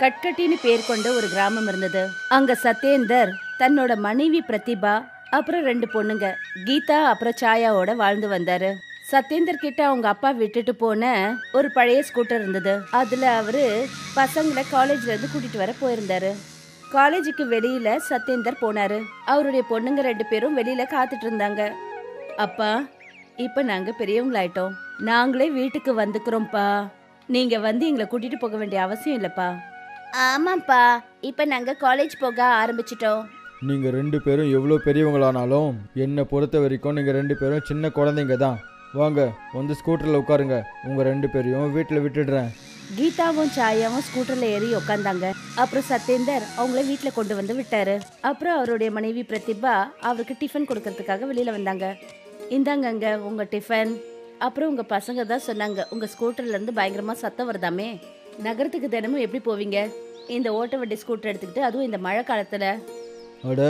கட்கட்டின்னு பேர் கொண்ட ஒரு கிராமம் இருந்தது. அங்க சத்யேந்தர் தன்னோட மனைவி பிரதிபா அப்புறம் 2 பொண்ணுங்க கீதா அப்புறம் சாயாவோட வாழ்ந்து வந்தாரு. சத்யேந்தர் கிட்ட அவங்க அப்பா விட்டுட்டு போன ஒரு பழைய ஸ்கூட்டர் இருந்தது. அதுல அவரு பசங்களை காலேஜ்ல இருந்து கூட்டிட்டு வர போயிருந்தாரு. காலேஜுக்கு வெளியில சத்யேந்தர் போனாரு. அவருடைய பொண்ணுங்க 2 பேரும் வெளியில காத்துட்டு இருந்தாங்க. அப்பா, இப்ப நாங்க பெரியவங்களாயிட்டோம், நாங்களே வீட்டுக்கு வந்துக்கிறோம்ப்பா, நீங்க வந்து எங்களை கூட்டிட்டு போக வேண்டிய அவசியம் இல்லப்பா. ஆமாப்பா, இப்ப நாங்க காலேஜ் போக ஆரம்பிச்சிட்டோம். நீங்கள் 2 பேரும் எவ்வளோ பெரியவங்களானாலும் என்னை பொறுத்த வரைக்கும் நீங்கள் 2 பேரும் சின்ன குழந்தைங்க தான். வாங்க வந்து ஸ்கூட்டரில் உட்காருங்க, உங்கள் 2 பேரையும் வீட்டில் விட்டுடுறேன். கீதாவும் சாயாவும் ஸ்கூட்டர்ல ஏறி உட்காந்தாங்க. அப்புறம் சத்யேந்தர் அவங்கள வீட்டுல கொண்டு வந்து விட்டாரு. அப்புறம் அவருடைய மனைவி பிரதிபா அவருக்கு டிஃபன் கொடுக்கறதுக்காக வெளியில வந்தாங்க. இந்தாங்கங்க உங்க டிஃபன். அப்புறம் உங்க பசங்க தான் சொன்னாங்க உங்க ஸ்கூட்டர்ல இருந்து பயங்கரமா சத்தம் வருதாமே. நகரத்துக்கு தினமும் எப்படி போவீங்க இந்த ஓட்ட வண்டி ஸ்கூட்டர் எடுத்துக்கிட்டு, அதுவும் இந்த மழை காலத்துல? அட,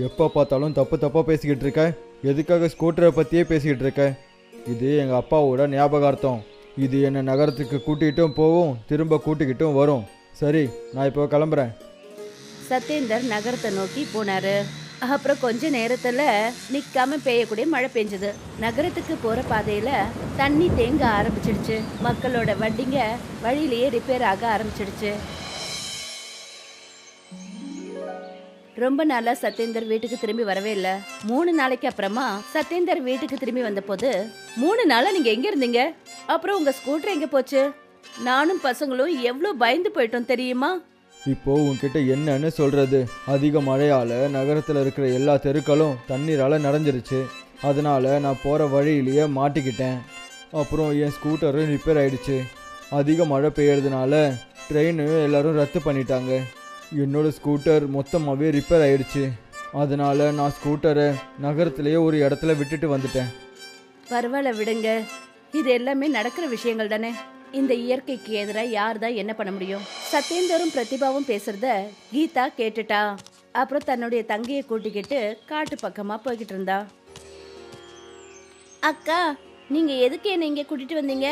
எப்போ பார்த்தாலும் தப்பு தப்பாக பேசிக்கிட்டு இருக்க. எதுக்காக ஸ்கூட்டரை பற்றியே பேசிக்கிட்டு இருக்க? இது எங்கள் அப்பாவோட ஞாபகார்த்தம். இது என்னை நகரத்துக்கு கூட்டிகிட்டும் போகும், திரும்ப கூட்டிக்கிட்டும் வரும். சரி, நான் இப்போ கிளம்புறேன். சத்யேந்தர் நகரத்தை நோக்கி போனாரு. அப்புறம் கொஞ்ச நேரத்துல நிக்காம பெய்யக்கூடிய மழை பெஞ்சது. நகரத்துக்கு போற பாதையில தண்ணி தேங்க ஆரம்பிச்சிடுச்சு. மக்களோட வண்டிங்க வழியிலேயே ரிப்பேர் ஆக ஆரம்பிச்சிடுச்சு. ரொம்ப நாளா சத்யேந்தர் வீட்டுக்கு திரும்பி வரவே இல்ல. 3 நாளைக்கு அப்புறமா சத்யேந்தர் வீட்டுக்கு திரும்பி வந்த போது, 3 நாளா நீங்க எங்க இருந்தீங்க? அப்புறம் உங்க ஸ்கூட்டர் எங்க போச்சு? நானும் பசங்களும் எவ்வளவு பயந்து போயிட்டோம் தெரியுமா? இப்போ உன்கிட்ட என்னன்னு சொல்றது? அதிக மழையால நகரத்தில் இருக்கிற எல்லா தெருக்களும் தண்ணீரால நிறைஞ்சிருச்சு. அதனால நான் போற வழியிலேயே மாட்டிக்கிட்டேன். அப்புறம் என் ஸ்கூட்டரும் ரிப்பேர் ஆயிடுச்சு. அதிக மழை பெய்யறதுனால ட்ரெயின் எல்லாரும் ரத்து பண்ணிட்டாங்க. என்னோட ஸ்கூட்டர் மொத்தமாகவே ரிப்பேர் ஆயிடுச்சு. அதனால நான் ஸ்கூட்டரை நகரத்திலேயே ஒரு இடத்துல விட்டுட்டு வந்துட்டேன். பரவாயில்ல விடுங்க, இது எல்லாமே நடக்கிற விஷயங்கள் தானே. இந்த இயற்கைக்கு எதிராக யார் தான் என்ன பண்ண முடியும்? சத்யேந்தரும் பிரதிபாவும் பேசுறத கீதா கேட்டுட்டா. அப்புறம் தன்னுடைய தங்கையை கூட்டிக்கிட்டு காட்டு பக்கமா போய்கிட்டு இருந்தா. அக்கா, நீங்க எதுக்கு என்ன இங்க கூட்டிட்டு வந்தீங்க?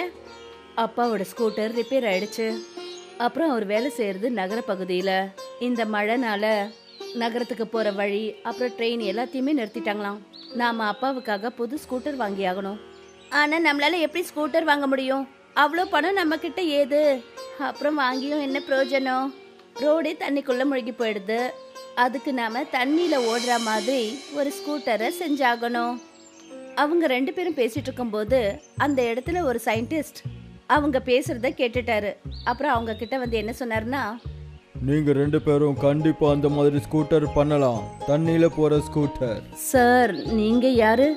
அப்பாவோட ஸ்கூட்டர் ரிப்பேர் ஆயிடுச்சு. அப்புறம் அவர் வேலை செய்யறது நகர பகுதியில. இந்த மழைனால நகரத்துக்கு போற வழி அப்புறம் ட்ரெயின் எல்லாத்தையுமே நிறுத்திட்டாங்களாம். நாம அப்பாவுக்காக புது ஸ்கூட்டர் வாங்கி ஆகணும். ஆனா நம்மளால எப்படி ஸ்கூட்டர் வாங்க முடியும்? அவ்வளோ பணம் நம்ம கிட்ட ஏது? அப்புறம் வாங்கியும் என்ன பிரயோஜனம்? ரோடே தண்ணிக்குள்ள முழுகி போயிடுது. அதுக்கு நாம தண்ணியில ஓடுற மாதிரி ஒரு ஸ்கூட்டரை செஞ்சாகணும். அவங்க 2 பேரும் பேசிட்டு இருக்கும்போது அந்த இடத்துல ஒரு சயின்டிஸ்ட் அவங்க பேசுறத கேட்டுட்டாரு. அப்புறம் அவங்க கிட்ட வந்து என்ன சொன்னாருன்னா, நீங்க 2 பேரும் கண்டிப்பா அந்த மாதிரி ஸ்கூட்டர் பண்ணலாம், தண்ணியில போற ஸ்கூட்டர். சார், நீங்க யாரு?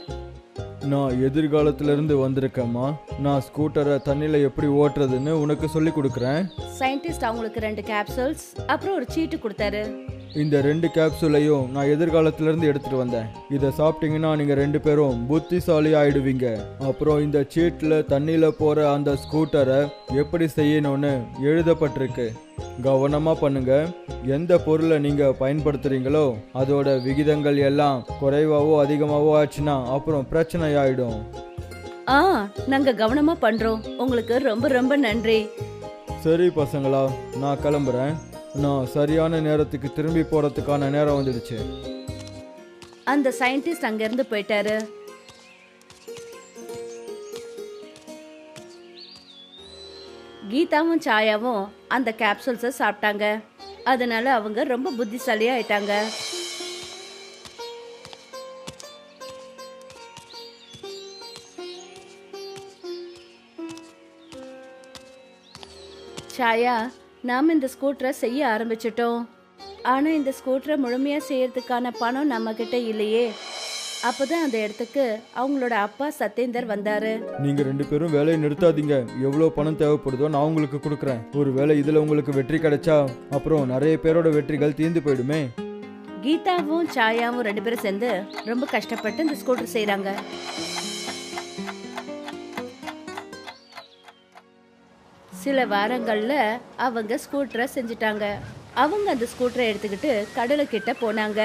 நான் எதிர்காலத்திலிருந்து வந்திருக்கேம்மா. நான் ஸ்கூட்டரை தண்ணியில் எப்படி ஓட்டுறதுன்னு உனக்கு சொல்லி கொடுக்குறேன். சயின்டிஸ்ட் அவங்களுக்கு 2 கேப்சூல்ஸ் அப்புறம் ஒரு சீட்டு கொடுத்தாரு. இந்த 2 கேப்சூலையும் நான் எதிர்காலத்திலிருந்து எடுத்துட்டு வந்தேன். இதை சாப்பிட்டீங்கன்னா நீங்கள் 2 பேரும் புத்திசாலி ஆயிடுவீங்க. அப்புறம் இந்த சீட்டில் தண்ணியில் போகிற அந்த ஸ்கூட்டரை எப்படி செய்யணும்னு எழுதப்பட்டிருக்கு. கவனமாக பண்ணுங்க. எந்த பொருளை நீங்கள் பயன்படுத்துறீங்களோ அதோட விகிதங்கள் எல்லாம் குறைவாவோ அதிகமாவோ ஆச்சுன்னா அப்புறம் பிரச்சனை ஆயிடும். நாங்க கவனமா பண்றோம். உங்களுக்கு ரொம்ப ரொம்ப நன்றி. சரி பசங்களா, நான் கிளம்புறேன். நான் சரியான நேரத்துக்கு திரும்பி போறதுக்கான நேரம் வந்துடுச்சு. அந்த சயின்டிஸ்ட் அங்கிருந்து போயிட்டாரு. கீதாவும் சாயாவும் அந்த கேப்சூல்ஸை சாப்பிட்டாங்க. அதனால அவங்க ரொம்ப புத்திசாலியா ஆயிட்டாங்க. சாயா, நாம இந்த ஸ்கூட்டரை செய்ய ஆரம்பிச்சிட்டோம். ஆனா இந்த ஸ்கூட்டரை முழுமையா செய்யறதுக்கான பணம் நம்ம கிட்ட இல்லையே. அப்பதான் அந்த இடத்துக்கு அவங்களோட அப்பா சத்யேந்தர் வந்தாரு. நீங்க 2 பேரும் வேலையை நிறுத்தாதீங்க. எவ்வளவு பணம் தேவைப்படுதோ நான் உங்களுக்கு கொடுக்குறேன். ஒரு வேளை இதுல உங்களுக்கு வெற்றி கிடைச்சா அப்புறம் நிறைய பேரோட வெற்றிகள் தீர்ந்து போயிடுமே. கீதாவும் சாயாவும் 2 பேரும் சேர்ந்து ரொம்ப கஷ்டப்பட்டு இந்த ஸ்கூட்டர் செய்யறாங்க. சில வாரங்கள்ல அவங்க ஸ்கூட்டரை செஞ்சுட்டாங்க. அவங்க அந்த ஸ்கூட்டரை எடுத்துக்கிட்டு கடலுக்கிட்ட போனாங்க.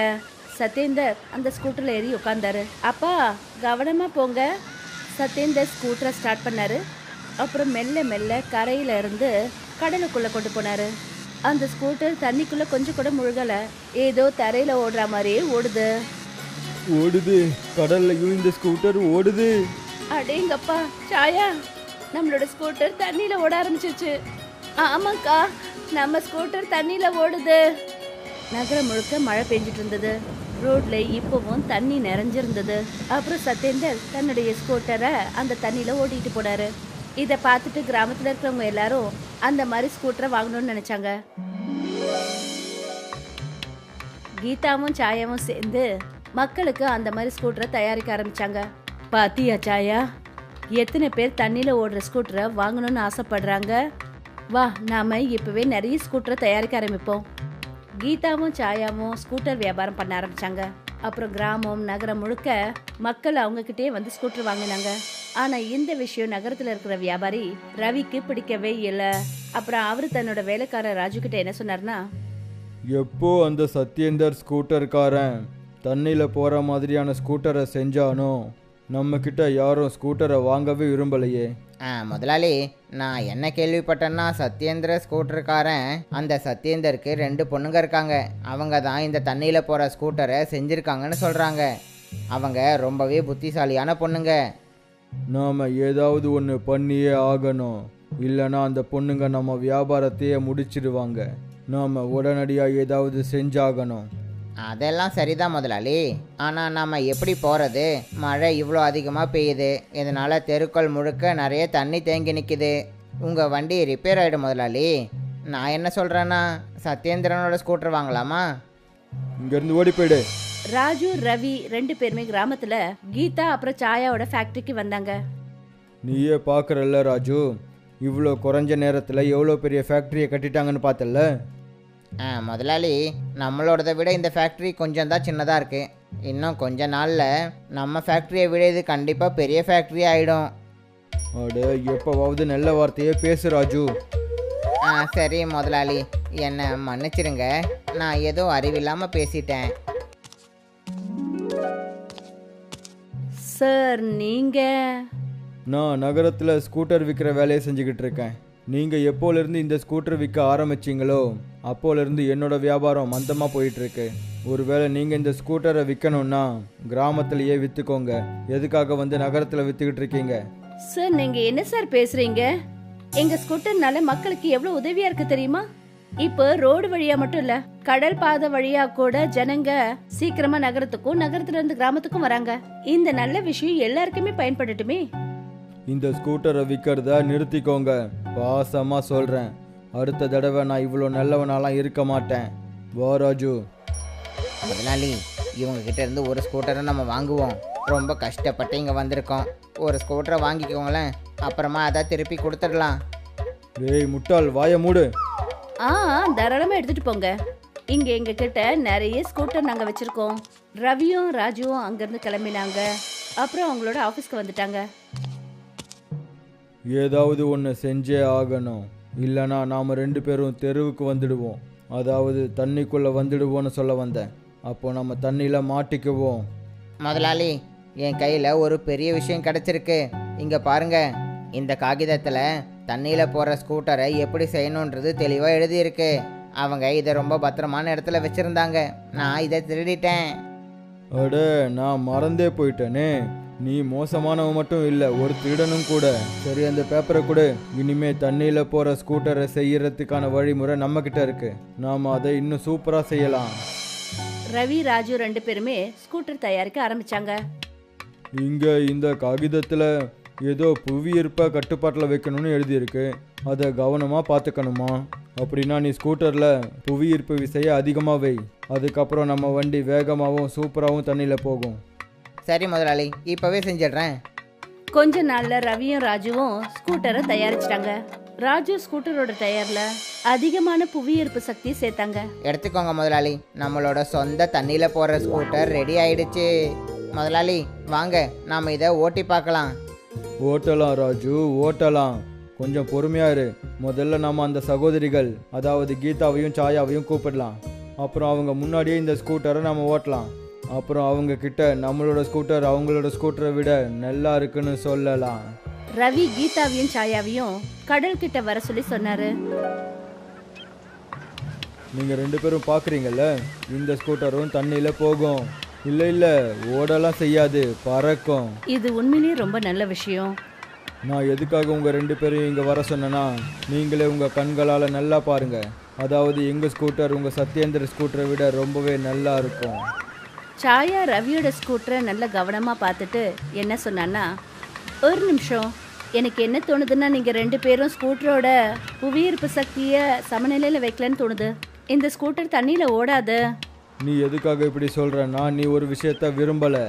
சத்யேந்தர் அந்த ஸ்கூட்டர்ல ஏறி உட்கார்ந்தாரு. அப்பா, கவனமா போங்க. சத்யேந்தர் ஸ்கூட்டரை ஸ்டார்ட் பண்ணாரு. அப்புறம் மெல்ல மெல்ல கரையில இருந்து கடலுக்குள்ள கொண்டு போனாரு. அந்த ஸ்கூட்டர் தண்ணிக்குள்ள கொஞ்சம் கூட முழுகல. ஏதோ தரையில ஓடுற மாதிரியே ஓடுது. ஓடுது, கடல்லையும் இந்த ஸ்கூட்டர் ஓடுது. அடேங்கப்பா சாயா, நம்மளோட ஸ்கூட்டர் தண்ணியில ஓட ஆரம்பிச்சிருச்சு. ஆமாக்கா, நம்ம ஸ்கூட்டர் தண்ணியில ஓடுது. நகரம் முழுக்க மழை பெஞ்சிட்டு இருந்தது. ரோட்ல இப்பவும் தண்ணி நிறைஞ்சிருந்தது. அப்புறம் சத்யேந்தர் தன்னுடைய ஸ்கூட்டரை அந்த தண்ணியில ஓட்டிட்டு போனாரு. இதை பார்த்துட்டு கிராமத்துல இருக்கிறவங்க எல்லாரும் அந்த மாதிரி ஸ்கூட்டரை வாங்கணும்னு நினைச்சாங்க. கீதாவும் சாயாவும் சேர்ந்து மக்களுக்கு அந்த மாதிரி ஸ்கூட்டரை தயாரிக்க ஆரம்பிச்சாங்க. பாத்தியா சாயா, எத்தனை பேர் தண்ணியில ஓடுற ஸ்கூட்டரை வாங்கணும்னு ஆசைப்படுறாங்க. வா, நாம இப்பவே நிறைய ஸ்கூட்டரை தயாரிக்க ஆரம்பிப்போம். கீதாவும் சாயாவும் ஸ்கூட்டர் வியாபாரம் பண்ண ஆரம்பிச்சாங்க. அப்புறம் கிராமம் நகரம் முழுக்க மக்கள் அவங்க கிட்டே வந்து ஸ்கூட்டர் வாங்கினாங்க. ஆனா இந்த விஷயம் நகரத்துல இருக்கிற வியாபாரி ரவிக்கு பிடிக்கவே இல்லை. அப்புறம் அவரு தன்னோட வேலைக்காரர் ராஜு கிட்ட என்ன சொன்னார்னா, எப்போ அந்த சத்யேந்தர் ஸ்கூட்டர்காரன் தண்ணியில் போகிற மாதிரியான ஸ்கூட்டரை செஞ்சானோ நம்ம கிட்ட யாரும் ஸ்கூட்டரை வாங்கவே விரும்பலையே. முதலாளி, நான் என்ன கேள்விப்பட்டேன்னா சத்யேந்திர ஸ்கூட்டருக்காரன் அந்த சத்யேந்தருக்கு 2 பொண்ணுங்க இருக்காங்க. அவங்க தான் இந்த தண்ணியில் போகிற ஸ்கூட்டரை செஞ்சுருக்காங்கன்னு சொல்கிறாங்க. அவங்க ரொம்பவே புத்திசாலியான பொண்ணுங்க. நாம் ஏதாவது ஒன்று பண்ணியே ஆகணும், இல்லைன்னா அந்த பொண்ணுங்க நம்ம வியாபாரத்தையே முடிச்சிடுவாங்க. நாம் உடனடியாக ஏதாவது செஞ்சாகணும். அதெல்லாம் சரிதான் முதலாளி, ஆனால் நாம் எப்படி போகிறது? மழை இவ்வளோ அதிகமாக பெய்யுது. இதனால் தெருக்கள் முழுக்க நிறைய தண்ணி தேங்கி நிற்கிது. உங்கள் வண்டி ரிப்பேர் ஆகிடும் முதலாளி. நான் என்ன சொல்கிறேன்னா சத்யேந்திரனோட ஸ்கூட்டர் வாங்கலாமா? இங்கேருந்து ஓடி போயிடு. ராஜு ரவி 2 பேருமே கிராமத்துல கீதா அப்புறம் சாயாவோட ஃபேக்டரிக்கு வந்தாங்க. நீயே பார்க்குறல்ல ராஜு, இவ்வளோ குறைஞ்ச நேரத்தில் எவ்வளோ பெரிய ஃபேக்ட்ரியை கட்டிட்டாங்கன்னு பார்த்தல. முதலாளி, நம்மளோடதை விட இந்த ஃபேக்ட்ரி கொஞ்சம் தான் சின்னதாக இருக்குது. இன்னும் கொஞ்ச நாளில் நம்ம ஃபேக்ட்ரியை விட இது கண்டிப்பாக பெரிய ஃபேக்ட்ரி ஆகிடும். அட, எப்போவாவது நல்ல வார்த்தையே பேசு ராஜு. சரி முதலாளி, என்னை மன்னிச்சிருங்க. நான் ஏதோ அறிவில்லாமல் பேசிட்டேன். சார், நீங்க? நான் நகரத்தில் ஸ்கூட்டர் விற்கிற வேலையை செஞ்சுக்கிட்டு இருக்கேன். நீங்கள் எப்போலேருந்து இந்த ஸ்கூட்டர் விற்க ஆரம்பிச்சிங்களோ அப்போலேருந்து என்னோட வியாபாரம் மந்தமாக போயிட்டுருக்கு. ஒருவேளை நீங்கள் இந்த ஸ்கூட்டரை விற்கணுன்னா கிராமத்திலேயே விற்றுக்கோங்க. எதுக்காக வந்து நகரத்தில் விற்றுக்கிட்டு இருக்கீங்க? சார், நீங்க என்ன சார் பேசுறீங்க? எங்க ஸ்கூட்டர்னால மக்களுக்கு எவ்வளவு உதவியா இருக்கு தெரியுமா? இப்போ ரோடு வழியா மட்டும் இல்ல, கடல் பாதை வழியா கூட ஜனங்க சீக்கிரமா நகரத்துக்கும் நகரத்துல இருந்து கிராமத்துக்கும் வராங்க. இந்த நல்ல விஷயம் எல்லாருக்குமே பயன்படட்டுமே. இந்த ஸ்கூட்டரை விற்கிறத நிறுத்திக்கோங்க. பாசமாக சொல்கிறேன், அடுத்த தடவை நான் இவ்வளோ நல்லவனாலாம் இருக்க மாட்டேன். வா ராஜு. முதலாளி, இவங்க கிட்ட இருந்து ஒரு ஸ்கூட்டரை நம்ம வாங்குவோம். ரொம்ப கஷ்டப்பட்டு இங்கே வந்திருக்கோம். ஒரு ஸ்கூட்டரை வாங்கிக்கோங்களேன், அப்புறமா அதை திருப்பி கொடுத்துடலாம். ஏய் முட்டாள், வாயை மூடு. தாராளமா எடுத்துட்டு போங்க. இங்க எங்க கிட்ட நிறைய ஸ்கூட்டர் நாங்க வச்சிருக்கோம். ரவியும் ராஜுவும் அங்கிருந்து கிளம்பினாங்க. அப்புறம் அவங்களோட ஆபீஸ்க்கு வந்துட்டாங்க. ஏதாவது ஒன்று செஞ்சே ஆகணும், இல்லைனா நாம் 2 பேரும் தெருவுக்கு வந்துடுவோம். அதாவது தண்ணிக்குள்ளே வந்துடுவோன்னு சொல்ல வந்தேன். அப்போ நம்ம தண்ணியில் மாட்டிக்குவோம். முதலாளி, என் கையில் ஒரு பெரிய விஷயம் கிடச்சிருக்கு. இங்கே பாருங்க, இந்த காகிதத்தில் தண்ணியில் போகிற ஸ்கூட்டரை எப்படி செய்யணுன்றது தெளிவாக எழுதியிருக்கு. அவங்க இதை ரொம்ப பத்திரமான இடத்துல வச்சுருந்தாங்க. நான் இதை திருடிட்டேன். அட, நான் மறந்தே போயிட்டேனே. நீ மோசமானவன் மட்டும் இல்லை, ஒரு திருடனும் கூட. சரி, அந்த பேப்பரை கொடு. இனிமே தண்ணியில் போகிற ஸ்கூட்டரை செய்யறதுக்கான வழிமுறை நம்மக்கிட்ட இருக்கு. நாம் அதை இன்னும் சூப்பராக செய்யலாம். ரவி ராஜு 2 பேருமே ஸ்கூட்டர் தயாரிக்க ஆரம்பிச்சாங்க. இங்கே இந்த காகிதத்தில் ஏதோ புவியீர்ப்பை கட்டுப்பாட்டில் வைக்கணும்னு எழுதியிருக்கு. அதை கவனமாக பார்த்துக்கணுமா? அப்படின்னா நீ ஸ்கூட்டரில் புவியீர்ப்பு விசையை அதிகமாக வை. அதுக்கப்புறம் நம்ம வண்டி வேகமாகவும் சூப்பராகவும் தண்ணியில் போகும். சரி முதலாளி, இப்போவே செஞ்சிடுறேன். கொஞ்ச நாள்ல ரவியும் ராஜுவும் ஸ்கூட்டரை தயாரிச்சிட்டாங்க. ராஜு ஸ்கூட்டரோட டயர்ல அதிகமான புவியீர்ப்பு சக்தி சேர்த்தாங்க. எடுத்துக்கோங்க முதலாளி, நம்மளோட சொந்த தண்ணியில் போகிற ஸ்கூட்டர் ரெடி ஆயிடுச்சு. முதலாளி வாங்க, நாம் இதை ஓட்டி பார்க்கலாம். ஓட்டலாம் ராஜு, ஓட்டலாம். கொஞ்சம் பொறுமையாக இரு. முதல்ல நாம் அந்த சகோதரிகள், அதாவது கீதாவையும் சாயாவையும் கூப்பிடலாம். அப்புறம் அவங்க முன்னாடியே இந்த ஸ்கூட்டரை நாம் ஓட்டலாம். அப்புறம் அவங்க கிட்ட நம்மளோட ஸ்கூட்டர் அவங்களோட ஸ்கூட்டரை விட நல்லா இருக்குன்னு சொல்லலாம். ரவி கீதாவையும் சாயாவையும் கடல் கிட்ட வர சொல்லி சொன்னாரு. நீங்கள் 2 பேரும் பார்க்குறீங்கல்ல, இந்த ஸ்கூட்டரும் தண்ணியில் போகும். இல்லை இல்லை, ஓடலாம் செய்யாது, பறக்கும். இது உண்மையிலேயே ரொம்ப நல்ல விஷயம். நான் எதுக்காக உங்கள் 2 பேரையும் இங்கே வர சொன்னேன்னா, நீங்களே உங்கள் கண்களால் நல்லா பாருங்கள். அதாவது எங்கள் ஸ்கூட்டர் உங்கள் சத்யேந்திர ஸ்கூட்டரை விட ரொம்பவே நல்லா இருக்கும். சாயா ரவியோட ஸ்கூட்டரை நல்ல கவனமாக பார்த்துட்டு என்ன சொன்னான்னா, ஒரு நிமிஷம், எனக்கு என்ன தோணுதுன்னா நீங்கள் 2 பேரும் ஸ்கூட்டரோட புவியீர்ப்பு சக்தியை சமநிலையில் வைக்கலன்னு தோணுது. இந்த ஸ்கூட்டர் தண்ணியில் ஓடாது. நீ எதுக்காக இப்படி சொல்கிறேன்னா, நீ ஒரு விஷயத்த விரும்பலை.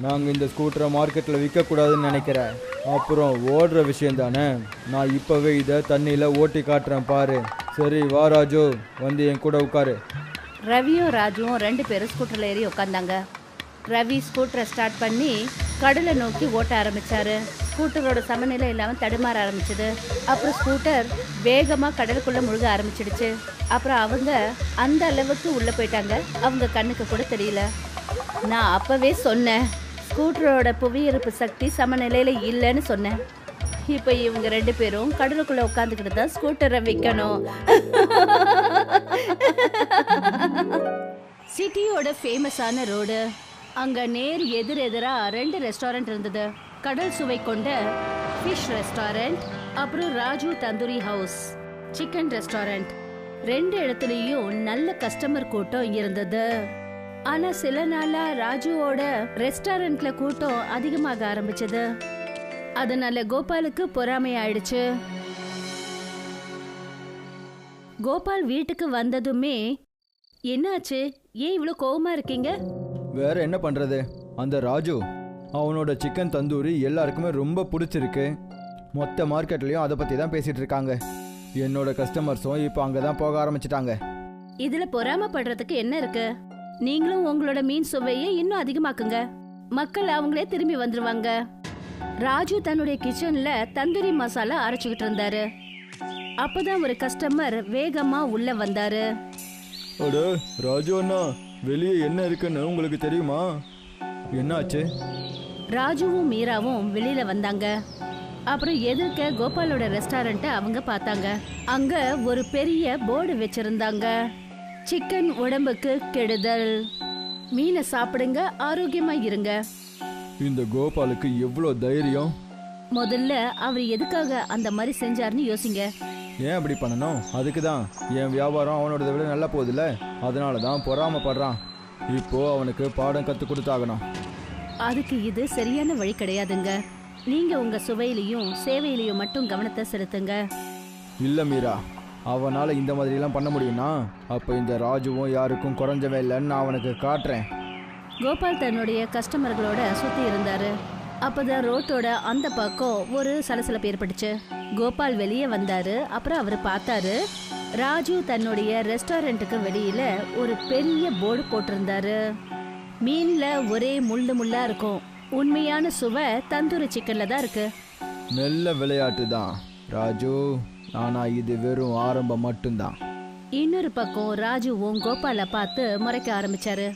நாங்கள் இந்த ஸ்கூட்டரை மார்க்கெட்டில் விற்கக்கூடாதுன்னு நினைக்கிறேன். அப்புறம் ஓடுற விஷயம் தானே, நான் இப்போவே இதை தண்ணியில் ஓட்டி காட்டுறேன் பாரு. சரி வா ராஜு, வந்து என் கூட உட்காரு. ரவியும் ராஜுவும் 2 பேரும் ஸ்கூட்டரில் ஏறி உட்காந்தாங்க. ரவி ஸ்கூட்டரை ஸ்டார்ட் பண்ணி கடலை நோக்கி ஓட்ட ஆரம்பிச்சாரு. ஸ்கூட்டரோட சமநிலை இல்லாமல் தடுமாற ஆரம்பிச்சது. அப்புறம் ஸ்கூட்டர் வேகமாக கடலுக்குள்ளே முழுக ஆரம்பிச்சிடுச்சு. அப்புறம் அவங்க அந்த அளவுக்கு உள்ளே போயிட்டாங்க, அவங்க கண்ணுக்கு கூட தெரியல. நான் அப்போவே சொன்னேன், ஸ்கூட்டரோட புவியீர்ப்பு சக்தி சமநிலையில் இல்லைன்னு சொன்னேன். இப்போ இவங்க 2 பேரும் கடலுக்குள்ளே உட்காந்துக்கிட்டு தான் ஸ்கூட்டரை விற்கணும். சிட்டியோட ஃபேமஸான ரோடு. அங்கே நேர் எதிரெதிரா 2 ரெஸ்டாரண்ட் இருந்தது. கடல் சுவை கொண்ட ஃபிஷ் ரெஸ்டாரண்ட், அப்புறம் Raju tandoori house chicken restaurant. 2 இடத்துலையும் நல்ல கஸ்டமர் கூட்டம் இருந்தது. ஆனா சில நாளா ராஜுவோட ரெஸ்டாரண்ட்ல கூட்டம் அதிகமாக ஆரம்பிச்சது. அதனால கோபாலுக்கு பொறாமை ஆயிடுச்சு. கோபால் வீட்டுக்கு வந்ததுமே, என்னாச்சு, ஏன் இவ்வளோ கோவமா இருக்கீங்க? வேற என்ன பண்ணுறது, அந்த ராஜு அவனோட சிக்கன் தந்தூரி எல்லாருக்குமே ரொம்ப பிடிச்சிருக்கு. மொத்த மார்க்கெட்லேயும் அதை பற்றி தான் பேசிகிட்டு இருக்காங்க. என்னோட கஸ்டமர்ஸும் இப்போ அங்கே தான் போக ஆரம்பிச்சிட்டாங்க. இதுல பொறாமப்படுறதுக்கு என்ன இருக்கு? நீங்களும் உங்களோட மீன் சுவையை இன்னும் அதிகமாக்குங்க, மக்கள் அவங்களே திரும்பி வந்துருவாங்க. ராஜு தன்னுடைய கிச்சன்ல தந்தூரி மசாலா அரைச்சுக்கிட்டு இருந்தாரு. அப்பதான் ஒரு கஸ்டமர் வேகமா உள்ள வந்தாரு. அட ராஜு அண்ணா, வெளியே என்ன இருக்குன்னு உங்களுக்கு தெரியுமா? என்னாச்சு? ராஜுவும் மீராவும் வெளியில வந்தாங்க. அப்புறம் எதிர்க்க கோபாலோட ரெஸ்டாரண்ட்டை அவங்க பார்த்தாங்க. அங்க ஒரு பெரிய போர்டு வச்சிருந்தாங்க, சிக்கன் உடம்புக்கு கெடுதல், மீனை சாப்பிடுங்க, ஆரோக்கியமா இருங்க. இந்த கோபாலுக்கு எவ்வளோ தைரியம்! முதல்ல அவர் எதுக்காக அந்த மாதிரி செஞ்சாருன்னு யோசிங்க. ஏன் அப்படி பண்ணணும்? அதுக்கு தான் என் வியாபாரம் அவனோட விட நல்லா போகுதுல்ல, அதனால தான் பொறாமப்படுறான். இப்போ அவனுக்கு பாடம் கற்றுக் கொடுத்தாகணும். அதுக்கு இது சரியான வழி கிடையாதுங்க. நீங்க உங்க சுவையிலையும் சேவையிலையும் மட்டும் கவனத்தை செலுத்துங்க. இல்லை மீரா, அவனால் இந்த மாதிரிலாம் பண்ண முடியும்னா அப்போ இந்த ராஜுவும் யாருக்கும் குறைஞ்சவே இல்லைன்னு நான் அவனுக்கு காட்டுறேன். கோபால் தன்னுடைய கஸ்டமர்களோட சுத்தி இருந்தாரு. அப்பதான் ரோட்டோட அந்த பக்கம் ஒரு சலசலப்பு ஏற்பட்டுச்சு. கோபால் வெளியே வந்தாரு. அப்புறம் அவர் பார்த்தாரு, ராஜு தன்னுடைய ரெஸ்டாரண்ட்டுக்கு வெளியில ஒரு பெரிய போர்டு போட்டிருந்தாரு. மீன்ல ஒரே முள்ளு முள்ளா இருக்கும், உண்மையான சுவை தந்தூரி சிக்கன்ல தான் இருக்கு. நல்ல விளையாட்டு தான் ராஜு, ஆனா இது வெறும் ஆரம்பம் மட்டும்தான். இன்னொரு பக்கம் ராஜுவும் கோபாலை பார்த்து முறைக்க ஆரம்பிச்சாரு.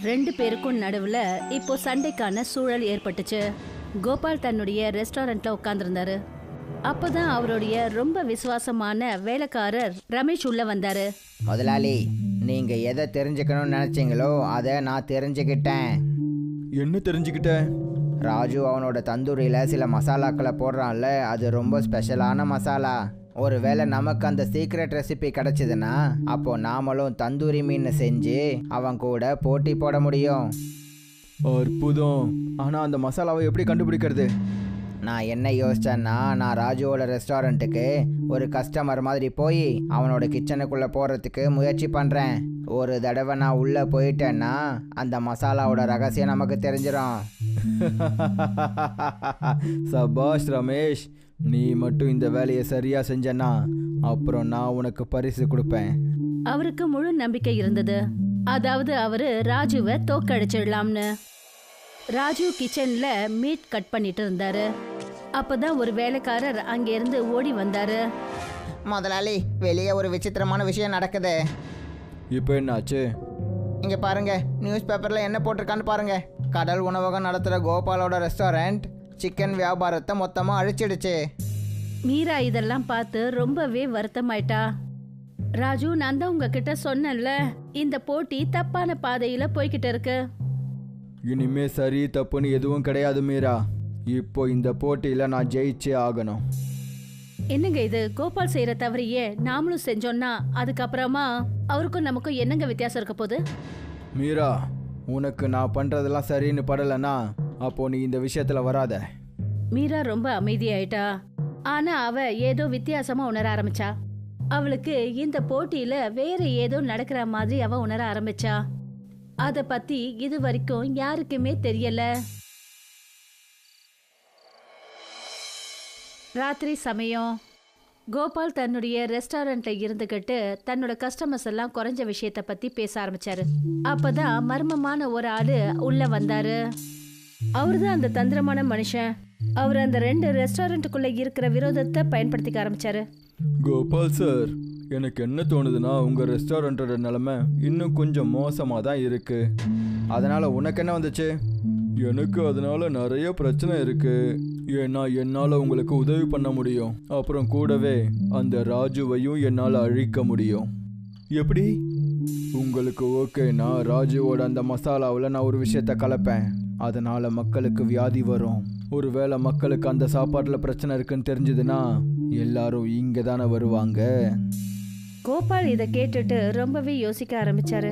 2 பேருக்கும் நடுவுல இப்போ சண்டைக்கான சூழல் ஏற்பட்டுச்சு. கோபால் தன்னுடைய ரெஸ்டாரண்ட்ல உட்கார்ந்துருந்தாரு. அப்பதான் அவருடைய ரொம்ப விசுவாசமான வேலைக்காரர் ரமேஷ் உள்ள வந்தாரு. முதலாளி, நீங்க எதை தெரிஞ்சுக்கணும்னு நினைச்சீங்களோ அதை நான் தெரிஞ்சுக்கிட்டேன். என்ன தெரிஞ்சுக்கிட்ட? ராஜு அவனோட தந்தூரியில் சில மசாலாக்களை போடுறான்ல, அது ரொம்ப ஸ்பெஷலான மசாலா. ஒருவேளை நமக்கு அந்த சீக்ரெட் ரெசிபி கிடைச்சதுன்னா அப்போ நாமளும் தந்தூரி மீன் செஞ்சு அவன் கூட போட்டி போட முடியும். அற்புதம்! ஆனால் அந்த மசாலாவை எப்படி கண்டுபிடிக்கிறது? நான் என்ன யோசிச்சேன்னா, நான் ராஜுவோட ரெஸ்டாரண்ட்டுக்கு ஒரு கஸ்டமர் மாதிரி போய் அவனோட கிச்சனுக்குள்ளே போகிறதுக்கு முயற்சி பண்ணுறேன். ஒரு தடவை நான் உள்ளே போயிட்டேன்னா அந்த மசாலாவோட ரகசியம் நமக்கு தெரிஞ்சிடும். சபாஷ் ரமேஷ், நீ மட்டும் இந்த வேலையை சரியா செஞ்சனா அப்புறம் நான் உனக்கு பரிசு கொடுப்பேன். அவருக்கு முழு நம்பிக்கை இருந்தது. அதாவது அவரு ராஜுவை தோக்கடிச்சிடலாம்னு. ராஜு கிச்சன்ல மீட் கட் பண்ணிட்டு இருந்தாரு. அப்பதான் ஒரு வேலைக்காரர் அங்கிருந்து ஓடி வந்தாரு. முதலாளி, வெளியே ஒரு விசித்திரமான விஷயம் நடக்குது. இப்போ என்னாச்சு? இங்கே பாருங்க, நியூஸ் பேப்பரில் என்ன போட்டிருக்கான்னு பாருங்க. கடல் உணவகம் நடத்துகிற கோபாலோட ரெஸ்டாரண்ட் சிக்கன் வியாபாரத்தை மொத்தமாக அழிச்சிடுச்சு. மீரா இதெல்லாம் பார்த்து ரொம்பவே வருத்தமாயிட்டா. ராஜு, நான் தான் உங்ககிட்ட சொன்னேன்ல, இந்த போட்டி தப்பான பாதையில போய்கிட்டு இருக்கு. இனிமே சரி தப்புன்னு எதுவும் கிடையாது மீரா. இப்போ இந்த போட்டியில் நான் ஜெயிச்சே ஆகணும். என்னங்க இது, கோபால் செய்யற தவறையே நாமளும் செஞ்சோம்னா அதுக்கப்புறமா அவருக்கும் நமக்கும் என்னங்க வித்தியாசம் இருக்க போகுது? மீரா, உனக்கு நான் பண்ணுறதெல்லாம் சரின்னு படலைன்னா அப்போ நீ இந்த விஷயத்தில் வராத. மீரா ரொம்ப அமைதியாயிட்டா. ஆனா அவ ஏதோ வித்தியாசமா உணர ஆரம்பிச்சா. அவளுக்கு இந்த போட்டியில வேற ஏதோ நடக்கிற மாதிரி அவ உணர ஆரம்பிச்சா. அத பத்தி இது வரைக்கும் யாருக்குமே தெரியல. ராத்திரி சமயம் கோபால் தன்னுடைய ரெஸ்டாரண்ட்ல இருந்துகிட்டு தன்னோட கஸ்டமர்ஸ் எல்லாம் குறைஞ்ச விஷயத்த பத்தி பேச ஆரம்பிச்சாரு. அப்பதான் மர்மமான ஒரு ஆளு உள்ள வந்தாரு. அவருதான் அந்த தந்திரமான மனுஷன். அவர் அந்த 2 ரெஸ்டாரண்ட்டுக்குள்ள இருக்கிற விரோதத்தை பயன்படுத்திக்க ஆரம்பிச்சாரு. கோபால் சார், எனக்கு என்ன தோணுதுன்னா உங்கள் ரெஸ்டாரண்ட்டோட நிலைமை இன்னும் கொஞ்சம் மோசமாக தான் இருக்கு. அதனால் உனக்கு என்ன வந்துச்சு? எனக்கு அதனால நிறைய பிரச்சனை இருக்கு. ஏன்னா என்னால் உங்களுக்கு உதவி பண்ண முடியும். அப்புறம் கூடவே அந்த ராஜுவையும் என்னால் அழிக்க முடியும். எப்படி? உங்களுக்கு ஓகேனா ராஜுவோட அந்த மசாலாவில் நான் ஒரு விஷயத்த கலப்பேன். அதனால் மக்களுக்கு வியாதி வரும். ஒருவேளை மக்களுக்கு அந்த சாப்பாட்டில் பிரச்சனை இருக்குன்னு தெரிஞ்சதுன்னா எல்லாரும் இங்கே தானே வருவாங்க. கோபால் இதை கேட்டுட்டு ரொம்பவே யோசிக்க ஆரம்பிச்சாரு.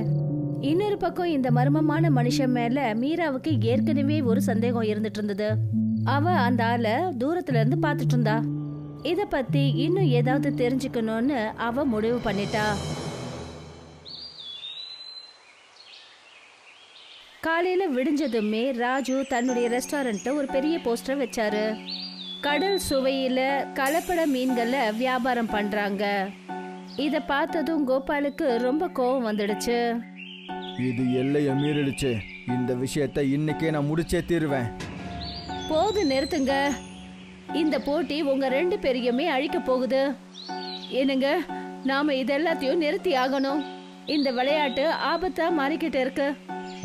இன்னொரு பக்கம் இந்த மர்மமான மனுஷன் மேல மீராவுக்கு ஏற்கனவே ஒரு சந்தேகம் இருந்துட்டு இருந்தது. அவ அந்த ஆளை தூரத்துல இருந்து பாத்துட்டு இருந்தா. இத பத்தி இன்னும் ஏதாவது தெரிஞ்சுக்கணும்னு அவ முடிவு பண்ணிட்டா. காலையில விடிஞ்சதுமே ராஜு தன்னுடைய ரெஸ்டாரண்ட்ல ஒரு பெரிய போஸ்டர் வச்சாரு. கடல் சுவையில கலப்பட மீன்களை வியாபாரம் பண்றாங்க. இத பார்த்ததும் கோபாலுக்கு ரொம்ப கோபம் வந்துடுச்சு. இது எல்லையை மீறிடுச்சு. இந்த விஷயத்தை இன்னைக்கே நான் முடிச்சே தீருவேன். போது, நிறுத்துங்க. இந்த போட்டி உங்க 2 பேரையுமே அழிக்க போகுது. என்னங்க, நாம இதெல்லாத்தையும் நிறுத்தி ஆகணும். இந்த விளையாட்டு ஆபத்தா மாறிக்கிட்டு இருக்கு.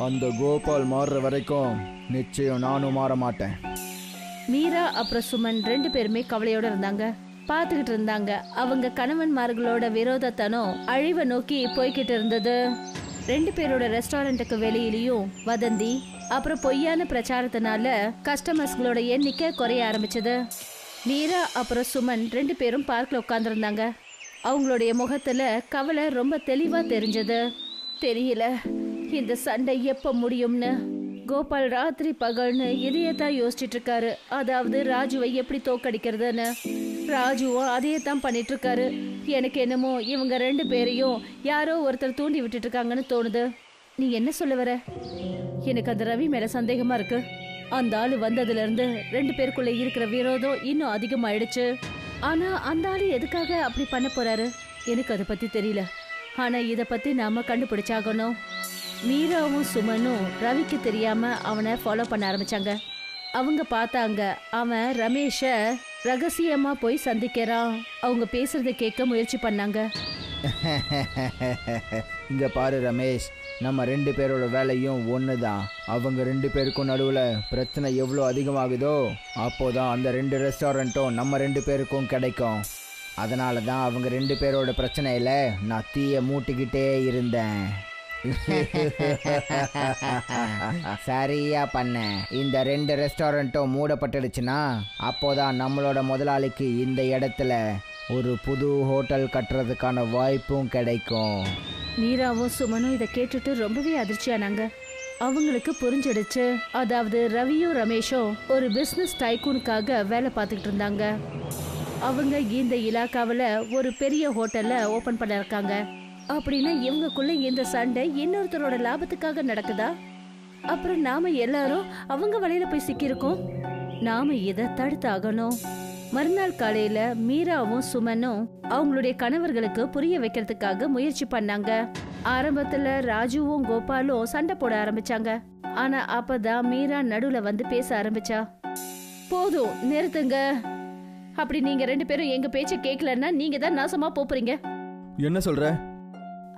அந்த கோபால் மாறுற வரைக்கும் நிச்சயம் நானும் மாற மாட்டேன். மீரா அப்புறம் சுமன் 2 பேருமே கவலையோட இருந்தாங்க. பார்த்துக்கிட்டு இருந்தாங்க. அவங்க கணவன்மார்களோட விரோதத்தனம் அழிவை நோக்கி போய்கிட்டு இருந்தது. 2 பேரோட ரெஸ்டாரண்ட்டுக்கு வெளியிலயும் வதந்தி அப்புறம் பொய்யான பிரச்சாரத்தினால கஸ்டமர்ஸ்களோட எண்ணிக்கை குறைய ஆரம்பிச்சது. மீரா அப்புறம் சுமன் 2 பேரும் பார்க்ல உட்கார்ந்துருந்தாங்க. அவங்களுடைய முகத்துல கவலை ரொம்ப தெளிவா தெரிஞ்சது. தெரியல இந்த சண்டை எப்ப முடியும்னு. கோபால் ராத்திரி பகல்னு இதையத்தான் யோசிச்சுட்டு இருக்காரு. அதாவது ராஜுவை எப்படி தோக்கடிக்கிறதுன்னு. ராஜுவும் அதையே தான் பண்ணிட்டு இருக்காரு. எனக்கு என்னமோ இவங்க 2 பேரையும் யாரோ ஒருத்தர் தூண்டி விட்டுட்டு இருக்காங்கன்னு தோணுது. நீ என்ன சொல்ல வர? எனக்கு அந்த ரவி மேல சந்தேகமா இருக்கு. அந்த ஆளு வந்ததுல இருந்து 2 பேருக்குள்ள இருக்கிற விரோதம் இன்னும் அதிகமாயிடுச்சு. ஆனா அந்த ஆளு எதுக்காக அப்படி பண்ண போறாரு எனக்கு அதை பத்தி தெரியல. ஆனா இத பத்தி நாம கண்டுபிடிச்சாகணும். மீராவும் சுமனும் ரவிக்கு தெரியாம அவனை ஃபாலோ பண்ண ஆரம்பிச்சாங்க. அவங்க பார்த்தாங்க அவன் ரமேஷ ரகசியமா போய் சந்திக்கிறான். அவங்க பேசுறதை கேட்க முயற்சி பண்ணாங்க. இங்க பாரு ரமேஷ், நம்ம 2 பேரோட வேலையும் ஒன்று தான். அவங்க 2 பேருக்கும் நடுவில் பிரச்சனை எவ்வளோ அதிகமாகுதோ அப்போதான் அந்த 2 ரெஸ்டாரண்ட்டும் நம்ம 2 பேருக்கும் கிடைக்கும். அதனால தான் அவங்க 2 பேரோட பிரச்சனையில் நான் தீயை மூட்டிக்கிட்டே இருந்தேன். சரியா பண்ண. இந்த 2 ரெஸ்டாரண்ட்டும் மூடப்பட்டுடுச்சுன்னா அப்போதான் நம்மளோட முதலாளிக்கு இந்த இடத்துல ஒரு புது ஹோட்டல் கட்டுறதுக்கான வாய்ப்பும் கிடைக்கும். மீராவும் சுமனும் இதை கேட்டுட்டு ரொம்பவே அதிர்ச்சியானாங்க. அவங்களுக்கு புரிஞ்சிடுச்சு. அதாவது ரவியும் ரமேஷும் ஒரு பிசினஸ் டைக்கூனுக்காக வேலை பார்த்துக்கிட்டு இருந்தாங்க. அவங்க இந்த இலாக்காவில் ஒரு பெரிய ஹோட்டலை ஓபன் பண்ண இருக்காங்க. அப்படின்னா இவங்களுக்குள்ள இந்த சண்டை இன்னொருத்தரோட லாபத்துக்காக நடக்குதா? அப்புறம் நாம எல்லாரும் அவங்க வலையில போய் சிக்கியிருக்கோம். நாம இதை தடுத்தாகணும். மறுநாள் காலையில மீராவும் சுமனும் அவங்களுடைய கணவர்களுக்கு புரிய வைக்கிறதுக்காக முயற்சி பண்ணாங்க. ஆரம்பத்துல ராஜுவும் கோபாலும் சண்டை போட ஆரம்பிச்சாங்க. ஆனா அப்பதான் மீரா நடுவுல வந்து பேச ஆரம்பிச்சா. போதும், நிறுத்துங்க. அப்படி நீங்க 2 பேரும் எங்க பேச்ச கேட்கலன்னா நீங்க தான் நாசமா போறீங்க. என்ன சொல்ற?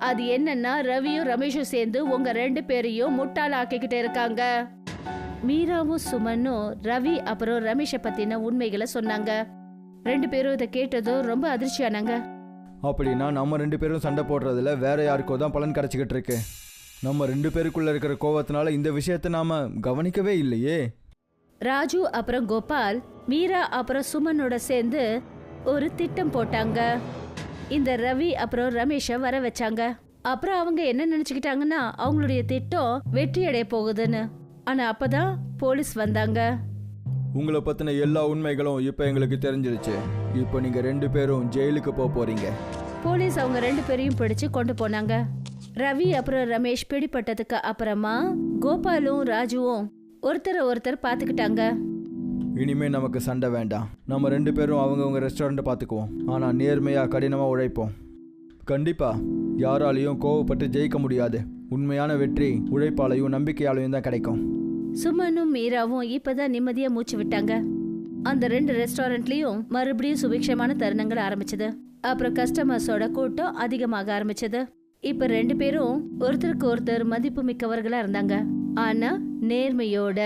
அது என்னன்னா ரவியும் ரமேஷும் சேர்ந்து உங்க 2 பேரையும் முட்டாள ஆக்கிக்கிட்டே இருக்காங்க. மீராவும் சுமனும் ரவி அப்புறம் ரமேஷை பத்தின உண்மைகளை சொன்னாங்க. 2 பேரும் இதை கேட்டதும் ரொம்ப அதிர்ச்சியானாங்க. அப்படின்னா நம்ம 2 பேரும் சண்டை போடுறதுல வேற யாருக்கோ தான் பலன் கிடைச்சிக்கிட்டு இருக்கு. நம்ம 2 பேருக்குள்ள இருக்கிற கோவத்தினால இந்த விஷயத்தை நாம கவனிக்கவே இல்லையே. ராஜு அப்புறம் கோபால் மீரா அப்புறம் சுமனோட சேர்ந்து ஒரு திட்டம் போட்டாங்க. இந்த ரவி அப்புறம் ரமேஷை வர வச்சாங்க. அப்புறம் அவங்க என்ன நினைச்சுக்கிட்டாங்கன்னா அவங்களுடைய திட்டம் வெற்றி அடைய போகுதுன்னு. ஆனா அப்பதான் போலீஸ் வந்தாங்க. உங்களை பத்தின எல்லா உண்மைகளும் இப்போ எங்களுக்கு தெரிஞ்சிருச்சு. இப்போ நீங்க 2 பேரும் ஜெயிலுக்கு போறீங்க. போலீஸ் அவங்க 2 பேரையும் பிடிச்சு கொண்டு போனாங்க. ரவி அப்புறம் ரமேஷ் பிடிப்பட்டதுக்கு அப்புறமா கோபாலும் ராஜுவும் ஒருத்தர் பாத்துக்கிட்டாங்க. இனிமே நமக்கு சண்டை வேண்டாம். நம்ம 2 பேரும் அவங்கவுங்க ரெஸ்டாரண்ட் பார்த்துக்குவோம். ஆனால் நேர்மையாக கடினமாக உழைப்போம். கண்டிப்பா யாராலையும் கோவப்பட்டு ஜெயிக்க முடியாது. உண்மையான வெற்றி உழைப்பாலையும் நம்பிக்கையாலையும் தான் கிடைக்கும். சுமனும் மீராவும் இப்பதான் நிம்மதியா மூச்சு விட்டாங்க. அந்த 2 ரெஸ்டாரண்ட்லயும் மறுபடியும் சுபிக்ஷமான தருணங்கள் ஆரம்பிச்சது. அப்புறம் கஸ்டமர்ஸோட கூட்டம் அதிகமாக ஆரம்பிச்சது. இப்ப 2 பேரும் ஒருத்தருக்கு ஒருத்தர் மதிப்பு மிக்கவர்களா இருந்தாங்க. ஆனா நேர்மையோட